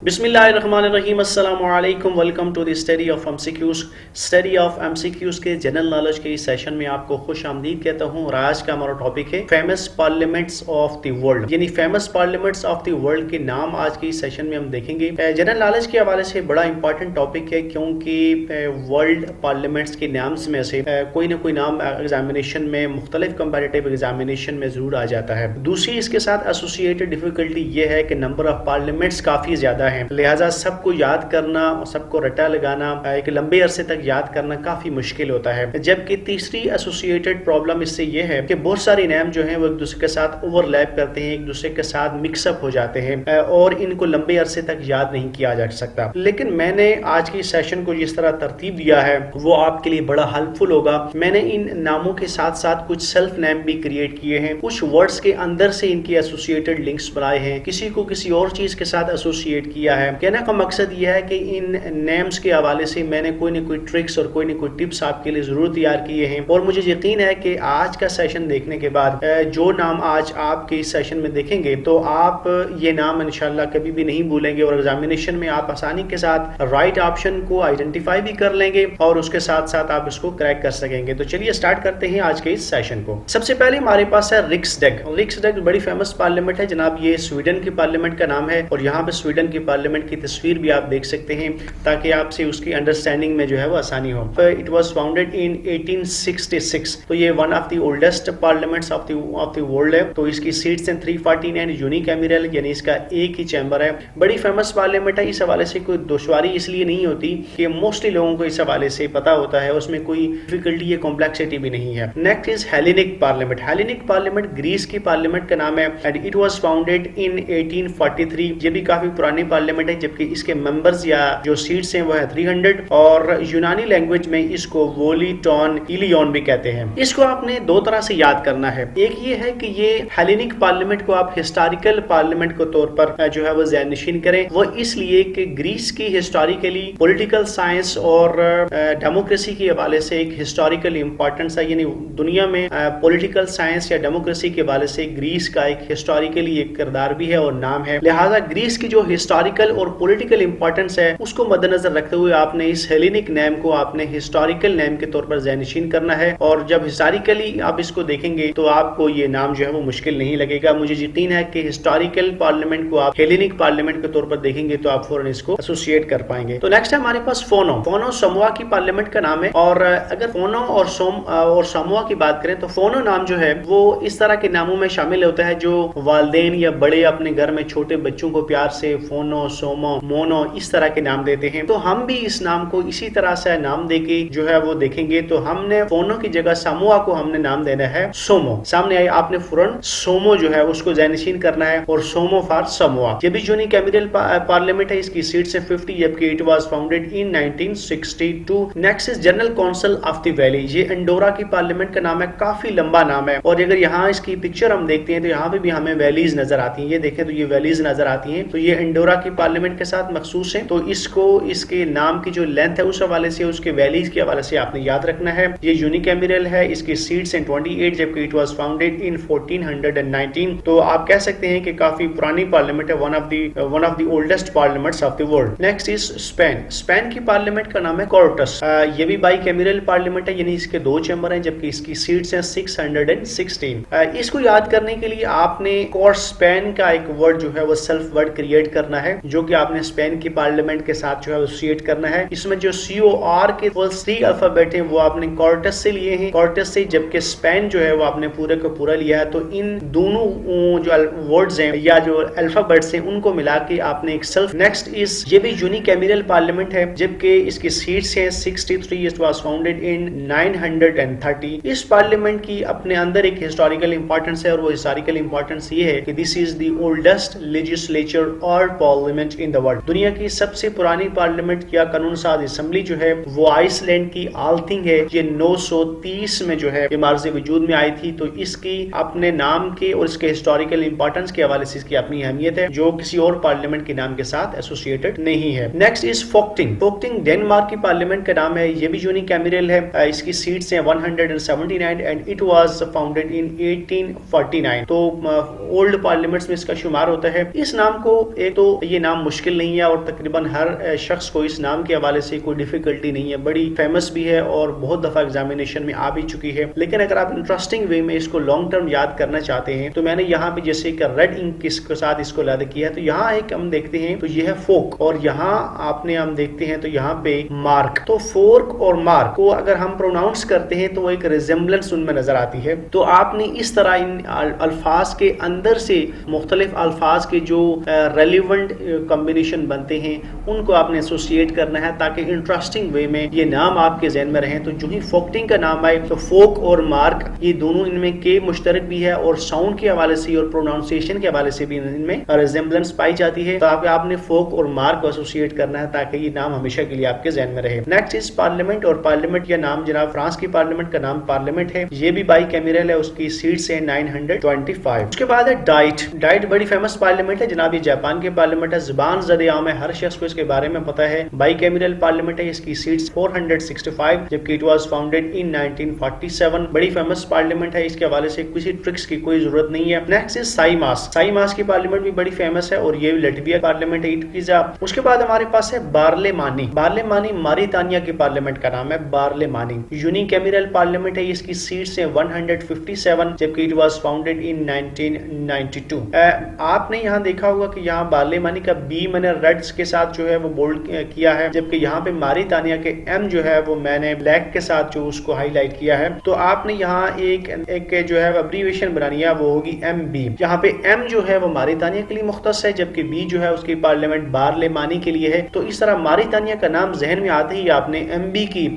بسم اللہ الرحمن الرحیم، السلام علیکم، welcome to the study of M C Qs کے جنرل نالج کے اس سیشن میں آپ کو خوش آمدید کہتا ہوں۔ اور آج کا ہمارا ٹاپک ہے famous parliaments of the world, یعنی famous parliaments of the world کے نام آج کے اس سیشن میں ہم دیکھیں گے۔ جنرل نالج کے حوالے سے بڑا امپورٹنٹ ٹاپک ہے، کیونکہ ورلڈ پارلیمنٹس کے نامز میں سے کوئی نہ کوئی نام ایگزامینیشن میں، مختلف کمپیریٹیو ایگزامینیشن میں ضرور آ جاتا ہے۔ دوسری اس کے ساتھ ایسوسیٹڈ ڈیفیکلٹی یہ ہے کہ نمبر آف پارلیمنٹس کافی زیادہ ہیں، لہٰذا سب کو یاد کرنا، سب کو رٹا لگانا، ایک لمبے عرصے تک یاد کرنا کافی مشکل ہوتا ہے۔ جبکہ تیسری ایسوسیٹڈ پرابلم اس سے یہ ہے کہ بہت سارے نام جو ہیں وہ ایک دوسرے کے ساتھ اوور لیپ کرتے ہیں، ایک دوسرے کے ساتھ مکس اپ ہو جاتے ہیں اور ان کو لمبے عرصے تک یاد نہیں کیا جا سکتا۔ لیکن میں نے آج کی سیشن کو جس طرح ترتیب دیا ہے وہ آپ کے لیے بڑا ہیلپ فل ہوگا۔ میں نے ان ناموں کے ساتھ ساتھ کچھ سیلف نیم بھی کریٹ کیے ہیں، کچھ ورڈز کے اندر سے ان کی ایسوسیٹڈ لنکس بنائے ہیں، کسی کو کسی اور چیز کے ساتھ ایسوسیٹ کیا ہے۔ کہنے کا مقصد یہ ہے کہ ان نیمز کے حوالے سے میں نے کوئی نہ کوئی ٹرکس اور کوئی نہ کوئی ٹپس آپ کے لیے ضرور تیار کیے ہیں، اور مجھے یقین ہے کہ آج کا سیشن دیکھنے کے بعد جو نام آج آپ کے اس سیشن میں دیکھیں گے تو آپ یہ نام انشاءاللہ کبھی بھی نہیں بھولیں گے، اور ایگزامینیشن میں آپ آسانی کے ساتھ رائٹ آپشن کو آئیڈینٹیفائی بھی کر لیں گے اور اس کے ساتھ ساتھ آپ اس کو کریک کر سکیں گے۔ تو چلیے اسٹارٹ کرتے ہیں آج کے اس سیشن کو۔ سب سے پہلے ہمارے پاس ہے رکسڈیگ بڑی فیمس پارلیمنٹ ہے جناب، یہ سویڈن کی پارلیمنٹ کا نام ہے، اور یہاں پہ سویڈن کی پارلیمنٹ کی تصویر بھی آپ دیکھ سکتے ہیں تاکہ آپ سے اس کی انڈرسٹینڈنگ میں جو ہے وہ آسانی ہو۔ اٹ واز فاؤنڈیڈ ان 1866، تو یہ one of the oldest parliaments of the world ہے۔ تو اس کی سیٹس ہیں 349، یونیک ایمیرل یعنی اس کا ایک ہی چیمبر ہے۔ بڑی فیمس پارلیمنٹ ہے، اس حوالے سے کوئی دشواری اس لیے نہیں ہوتی کہ موسٹلی لوگوں کو اس حوالے سے پتا ہوتا ہے، اس میں کوئی ڈیفیکلٹی یا کمپلیکسٹی بھی نہیں ہے۔ Next is Hellenic parliament. Hellenic parliament Greece کی پارلیمنٹ کا نام ہے، and it was founded in 1843۔ یہ بھی کافی پرانی پارلیمنٹ ہے، جبکہ اس کے ممبرز یا جو سیٹس ہیں وہ ہے 300، اور یونانی لینگویج میں اس کو وولی ٹون ایلیون بھی کہتے ہیں۔ اس کو آپ نے دو طرح سے یاد کرنا ہے، ایک یہ ہے کہ یہ ہیلینک پارلیمنٹ کو آپ ہسٹوریکل پارلیمنٹ کے طور پر جو ہے وہ ذہن نشین کریں، وہ اس لیے کہ گریس کی ہسٹوریکلی پولیٹیکل سائنس اور ڈیموکریسی کے حوالے سے ایک ہسٹوریکل امپورٹنس ہے، یعنی دنیا میں پولیٹیکل سائنس یا ڈیموکریسی کے حوالے سے گریس کا ایک ہسٹوریکلی ایک کردار بھی ہے اور نام ہے۔ لہٰذا گریس کی جو ہسٹوریکل اور پولیٹیکل امپورٹنس ہے اس کو مد نظر رکھتے ہوئے آپ نے اس ہیلینک نیم کو آپ نے ہسٹوریکل نیم کے طور پر ذہن نشین کرنا ہے، اور جب ہسٹوریکلی آپ اس کو دیکھیں گے تو آپ کو یہ نام جو ہے وہ مشکل نہیں لگے گا۔ مجھے یقین ہے کہ ہسٹوریکل پارلیمنٹ کو آپ ہیلینک پارلیمنٹ کے طور پر دیکھیں گے تو آپ فوراً اس کو ایسوسیٹ کر پائیں گے۔ تو نیکسٹ ہے ہمارے پاس فونو سموا کی پارلیمنٹ کا نام ہے، اور اگر فونو اور سموا کی بات کریں تو فونو نام جو ہے وہ اس طرح کے ناموں میں شامل ہوتا ہے جو والدین یا بڑے اپنے گھر میں چھوٹے بچوں کو پیار سے فونو، سومو، مونو اس طرح کے نام دیتے ہیں۔ تو ہم بھی اس نام کو اسی طرح سے نام دے کے جو ہے وہ دیکھیں گے، تو ہم نے فونو کی جگہ سموا کو ہم نے نام دینا ہے سومو۔ سامنے آئے آپ نے فوراً سومو جو ہے اس کو ذہن نشین کرنا ہے، اور سومو فار سموا۔ یہ بھی یونیک ایمیرل پارلیمنٹ ہے، اس کی سیٹس ہیں 50، جبکہ it was founded in 1962۔ Next is general council of the valley. یہ انڈورا کی پارلیمنٹ کا نام ہے، کافی لمبا نام ہے، اور اگر یہاں اس کی پکچر ہم دیکھتے ہیں تو یہاں پہ بھی ہمیں ویلیز نظر آتی ہیں، یہ دیکھیں تو یہ ویلیز نظر آتی ہیں، تو یہ انڈورا کی پارلیمنٹ کے ساتھ مخصوص ہے۔ تو اس کو اس کے نام کی جو لینتھ ہے اس حوالے سے، اس کے ویلیز کے حوالے سے آپ نے یاد رکھنا ہے۔ یہ یونیک ایمیرل ہے، اس کی سیٹس ہیں 28، جبکہ اٹ واز فاؤنڈیڈ ان 1419۔ تو آپ کہہ سکتے ہیں کہ کافی پرانی پارلیمنٹ ہے، one of the oldest parliaments of the world. Next is Spain کی پارلیمنٹ کا نام ہے کورٹس۔ یہ بھی بائک ایمیرل پارلیمنٹ ہے، یعنی اس کے 2 چیمبر ہیں، جبکہ اس کی سیٹس ہیں 616۔ اس کو یاد کرنے کے لیے آپ نے کورٹ اسپین کا ایک ورڈ جو ہے وہ سیلف ورڈ کریٹ کرنا ہے، جو کہ آپ نے اسپین کی پارلیمنٹ کے ساتھ جو ہے ایسوسیٹ کرنا ہے۔ اس میں جو COR کے فرسٹ 3 الفابیٹ ہیں وہ آپ نے کورٹس سے لیے ہیں، کورٹس سے، جبکہ اسپین جو ہے وہ آپ نے پورے کا پورا لیا ہے۔ تو ان دونوں جو ورڈز ہیں یا جو الفابیٹس ہیں ان کو ملا کے آپ نے ایک سیلف۔ نیکسٹ از یہ بھی یونیک ایمیرل پارلیمنٹ ہے، جبکہ اس کی سیٹس ہیں 63۔ It was founded in 930۔ اس پارلیمنٹ کی اپنے اندر ایک ہسٹوریکل امپورٹنس ہے، اور وہ ہسٹوریکل امپورٹنس یہ ہے کہ دس از دی اولڈسٹ لیجسلیچر اور پارلیمنٹ ان دا ورلڈ۔ دنیا کی سب سے پرانی پارلیمنٹ یا قانون ساز اسمبلی جو ہے وہ آئس لینڈ کی آلتنگ ہے، یہ 930 میں جو ہے عمارت وجود میں آئی تھی۔ تو اس کی اپنے نام کے اور اس کے ہسٹوریکل امپورٹنس کے حوالے سے اس کی اپنی اہمیت ہے، جو کسی اور پارلیمنٹ کے نام کے ساتھ ایسوسیٹڈ نہیں ہے۔ نیکسٹ از فوکٹنگ ڈینمارک کی پارلیمنٹ کا نام ہے، یہ بھی یونیک ایمیرل ہے، اس کی سیٹس ہیں 179 اینڈ اٹ واز فاؤنڈیڈ ان 1849۔ تو اولڈ پارلیمنٹس میں اس کا شمار ہوتا ہے۔ اس نام کو ایک تو یہ یہ نام مشکل نہیں ہے اور تقریباً ہر شخص کو اس نام کے حوالے سے کوئی ڈیفیکلٹی نہیں ہے، بڑی فیمس بھی ہے اور بہت دفعہ ایگزامینیشن میں آ بھی چکی ہے. لیکن اگر آپ انٹرسٹنگ وے میں اس کو لانگ ٹرم یاد کرنا چاہتے ہیں تو میں نے یہاں پہ جیسے کہ ریڈ انک کے ساتھ اس کو لاد کیا ہے. تو یہاں ایک ہم دیکھتے ہیں تو یہ ہے فوک، اور یہاں ہم دیکھتے ہیں تو یہاں پہ مارک. تو فورک اور مارک کو اگر ہم پروناؤنس کرتے ہیں تو ایک ریزمبلنس ان میں نظر آتی ہے. تو آپ نے اس طرح ان الفاظ کے اندر سے مختلف الفاظ کے جو ریلیونٹ کمبینیشن بنتے ہیں ان کو آپ نے ایسوسیٹ کرنا ہے تاکہ انٹرسٹنگ وے میں یہ نام آپ کے ذہن میں رہیں. تو جو ہی فوکٹنگ کا نام آئے تو فوک اور مارک یہ دونوں ان میں کے مشترک بھی ہے اور ساؤنڈ کے حوالے سے اور پروناؤنسیشن کے حوالے سے بھی ان میں ریزمبلنس پائی جاتی ہے. تو آپ نے فوک اور مارک کو ایسوسیٹ کرنا ہے تاکہ یہ نام ہمیشہ کے لیے آپ کے ذہن میں رہے. نیکسٹ از پارلیمنٹ، اور پارلیمنٹ یا نام جناب فرانس کی پارلیمنٹ کا نام پارلیمنٹ ہے. یہ بھی بائی کیمیرل ہے، اس کی سیٹس ہیں 925. اس کے بعد ہے ڈائٹ. ڈائٹ بڑی فیمس پارلیمنٹ ہے جناب، یہ جاپان کی پارلیمنٹ ہے، زبان زد عام ہے، ہر شخص کو اس کے بارے میں پتا ہے. بائی کیمیرل پارلیمنٹ ہے، اس کی سیٹس 465 جبکہ اٹ واز فاؤنڈیڈ ان 1947. بڑی فیمس پارلیمنٹ ہے، اس کے حوالے سے کسی ٹرکس کی کوئی ضرورت نہیں ہے. نیکسٹ از سائماس. سائماس کی پارلیمنٹ بھی بڑی فیمس ہے اور یہ لٹویا پارلیمنٹ ہے. اس کے بعد ہمارے پاس ہے بارلیمانی. بارلیمانی ماریتانیہ کی پارلیمنٹ کا نام ہے بارلیمانی. یونی کیمیرل پارلیمنٹ ہے، اس کی سیٹس ہیں 157 جبکہ اٹ واز فاؤنڈیڈ ان 1992. آپ نے یہاں دیکھا ہوگا کہ یہاں بارلیمانی کا بی میں نے ریڈز کے ساتھ جو ہے وہ بولڈ کیا ہے، جبکہ یہاں پہ ماریتانیہ کے ایم جو ہے وہ میں نے بلیک کے ساتھ جو اس کو ہائی لائٹ کیا ہے. تو آپ نے یہاں ایک جو ہے ابریویشن بنانی ہے، وہ ہوگی ایم بی. یہاں پہ ایم جو ہے وہ ماریتانیہ کے لیے مختص ہے جبکہ بی جو ہے اس کی پارلیمنٹ بارلیمانی کے لیے ہے. تو اس طرح ماریتانیہ کا نام ذہن میں آتے ہی آپ نے ایم بی کی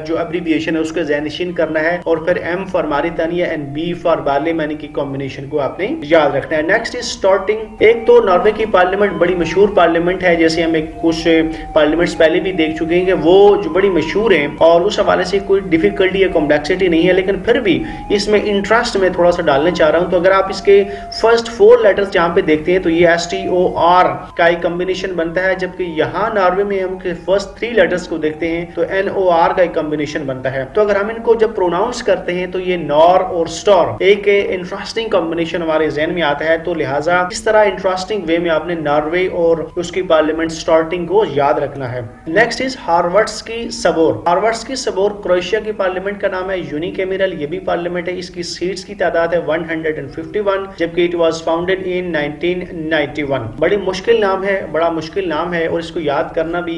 جو ابریویشن ہے اس کو ذہن نشین کرنا ہے اور پھر M for Mauritania and B for Barlamane کی کمبینیشن کو آپ نے یاد رکھنا ہے. Next is Storting. ایک تو ناروے کی پارلیمنٹ بڑی مشہور پارلیمنٹ ہے، جیسے ہم کچھ پارلیمنٹس پہلے بھی دیکھ چکے ہیں کہ وہ جو بڑی مشہور ہیں اور اس حوالے سے کوئی ڈیفیکلٹی یا کمپلیکسٹی نہیں ہے، لیکن پھر بھی اس میں انٹرسٹ میں تھوڑا سا ڈالنا چاہ رہا ہوں. تو اگر آپ اس کے فرسٹ 4 لیٹرز جہاں پہ دیکھتے ہیں تو یہ STOR کا ایک کمبینیشن بنتا ہے، جبکہ یہاں ناروے میں ہم کے فرسٹ 3 لیٹرز کو دیکھتے ہیں تو NOR کا ایک کمبینیشن بنتا ہے. تو اگر ہم ان کو جب پروناؤنس کرتے ہیں تو یہ نور اور سٹور ایک انٹرسٹنگ کمبینیشن ہمارے ذہن میں آتا ہے. تو لہٰذا اس طرح انٹرسٹنگ وے میں آپ نے ناروے اور اس کی پارلیمنٹ اسٹارٹنگ کو یاد رکھنا ہے. نیکسٹ از ہاروٹسکی سبور. ہاروٹسکی سبور کروشیا کی پارلیمنٹ کا نام ہے. یونی کیمیرل یہ بھی پارلیمنٹ ہے، اس کی سیٹس کی تعداد ہے 151 جبکہ اٹ واز فاؤنڈیڈ ان 1991. بڑی مشکل نام ہے، بڑا مشکل نام ہے اور اس کو یاد کرنا بھی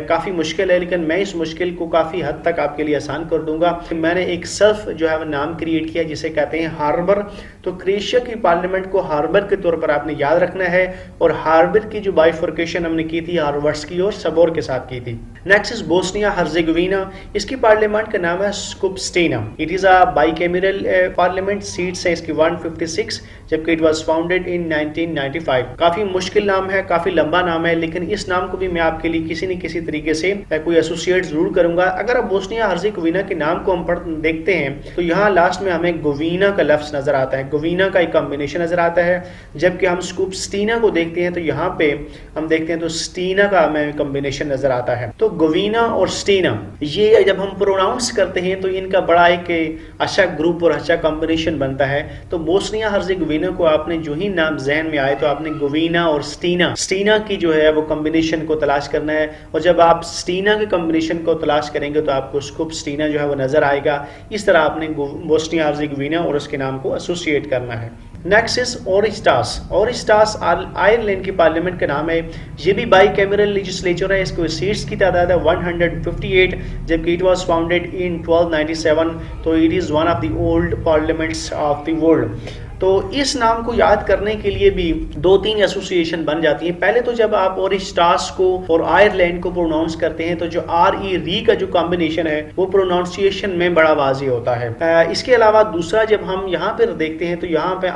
کافی مشکل ہے، لیکن میں اس مشکل کو کافی حد تک آپ کے لیے آسان کر دوں گا. میں نے ایک سیلف جو ہے وہ نام کریٹ کیا جسے کہتے ہیں ہاربر. تو کروشیا کی پارلیمنٹ کو ہاربر کے طور پر آپ نے یاد رکھنا ہے اور ہاربر کی جو بائیفورکیشن ہم نے کی تھی ہاروٹسکی اور سبور کے ساتھ کی تھی. Next is Bosnia Herzegovina. اس کی پارلیمنٹ کا نام ہے Skupstina. It is a bicameral parliament. Seats ہے اس کی 156 جبکہ اٹ واز فاؤنڈیڈ ان 1995. کافی مشکل نام ہے، کافی لمبا نام ہے، لیکن اس نام کو بھی میں آپ کے لیے کسی نہ کسی طریقے سے کوئی ایسوسیٹ ضرور کروں گا. اگر آپ بوسنیا ہرزیگوینا کے نام کو ہم دیکھتے ہیں تو یہاں لاسٹ میں ہمیں گوینا کا لفظ نظر آتا ہے، گوینا کا ایک کمبینیشن نظر آتا ہے. جبکہ ہم سکوپسٹینا کو دیکھتے ہیں تو یہاں پہ ہم دیکھتے ہیں تو سٹینا کا ہمیں کمبینیشن نظر آتا ہے. تو گوینا اور سٹینا یہ جب ہم پروناؤنس کرتے ہیں تو ان کا بڑا ایک اچھا گروپ اور اچھا کمبینیشن بنتا ہے. تو بوسنیا ہرزیگوینا کو آپ نے جو ہی نام ذہن میں آئے تو آپ نے گوینا اور سٹینا کی جو ہے وہ کمبینیشن کو تلاش کرنا ہے، اور جب آپ سٹینا کے کمبینیشن کو تلاش کریں گے تو آپ کو سکوپسٹینا جو ہے وہ نظر آئے گا. اس طرح آپ نے بوسنیا ہرزیگوینا اور اس کے نام کو ایسوسیٹ کرنا ہے. Next is Oireachtas. Oireachtas Ireland کی پارلیمنٹ کا نام ہے. یہ بھی بائی کیمیرل لیجسلیچر ہے. اس کو سیٹس کی تعداد ہے 158 جبکہ اٹ واز فاؤنڈیڈ ان 1297. تو it is one of the old parliaments of the world. تو اس نام کو یاد کرنے کے لیے بھی 2-3 ایسوسیشن بن جاتی ہیں. پہلے تو جب آپ اورسٹاس کو اور آئرلینڈ کو پروناؤنس کرتے ہیں تو جو ری کا جو کمبینیشن ہے وہ پروناؤنسیشن میں بڑا واضح ہوتا ہے. اس کے علاوہ دوسرا جب ہم یہاں پر دیکھتے ہیں تو یہاں پہ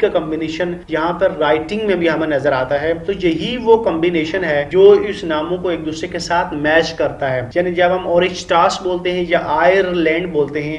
کا کمبینیشن یہاں پر رائٹنگ میں بھی ہمیں نظر آتا ہے. تو یہی وہ کمبینیشن ہے جو اس ناموں کو ایک دوسرے کے ساتھ میچ کرتا ہے. یعنی جب ہم اورسٹاس بولتے ہیں یا آئرلینڈ بولتے ہیں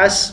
S